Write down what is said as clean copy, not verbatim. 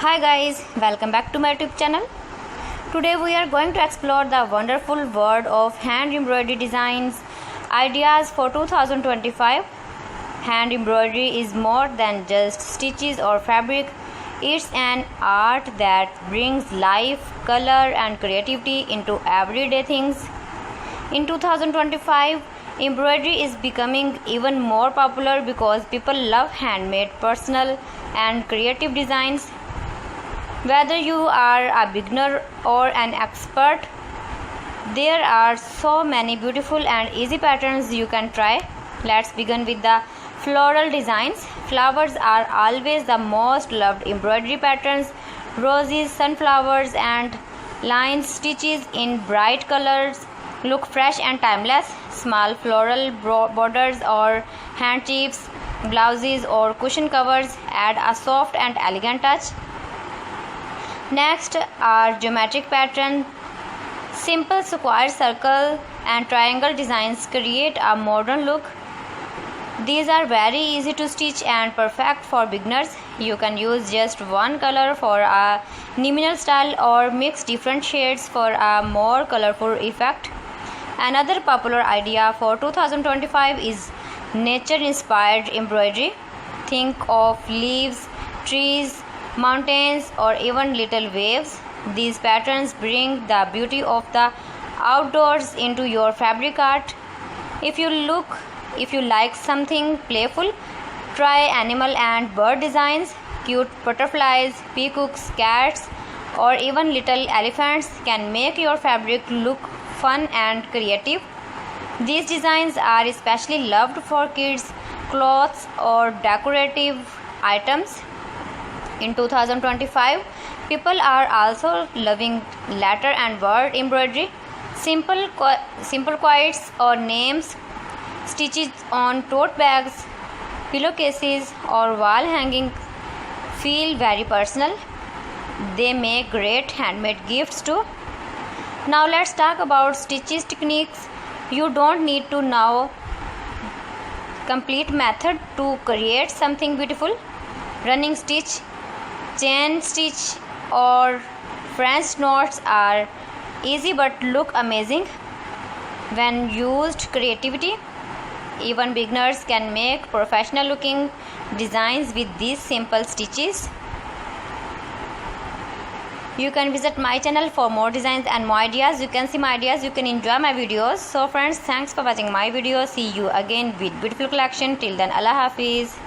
Hi guys, welcome back to my YouTube channel. Today we are going to explore the wonderful world of hand embroidery designs ideas for 2025. Hand embroidery is more than just stitches or fabric. It's an art that brings life, color and creativity into everyday things. In 2025, embroidery is becoming even more popular because people love handmade, personal and creative designs. Whether you are a beginner or an expert, there are so many beautiful and easy patterns you can try. Let's begin with the floral designs. Flowers are always the most loved embroidery patterns. Roses, sunflowers and line stitches in bright colors look fresh and timeless. Small floral borders or handkerchiefs, blouses or cushion covers add a soft and elegant touch. Next are geometric patterns. Simple square, circle and triangle designs create a modern look. These are very easy to stitch and perfect for beginners. You can use just one color for a minimal style or mix different shades for a more colorful effect. Another popular idea for 2025 is nature-inspired embroidery. Think of leaves, trees, mountains or even little waves. These patterns bring the beauty of the outdoors into your fabric art. If you like something playful, try animal and bird designs. Cute butterflies, peacocks, cats or even little elephants can make your fabric look fun and creative. These designs are especially loved for kids, clothes or decorative items. In 2025, people are also loving letter and word embroidery. Simple quotes or names, stitches on tote bags, pillowcases or wall hanging feel very personal. They make great handmade gifts too. Now let's talk about stitches techniques. You don't need to know complete method to create something beautiful. Running stitch, chain stitch or French knots are easy but look amazing when used creativity. Even beginners can make professional looking designs with these simple stitches. You can visit my channel for more designs and more ideas. You can see my ideas, you can enjoy my videos. So friends, thanks for watching my video. See you again with beautiful collection. Till then, Allah Hafiz.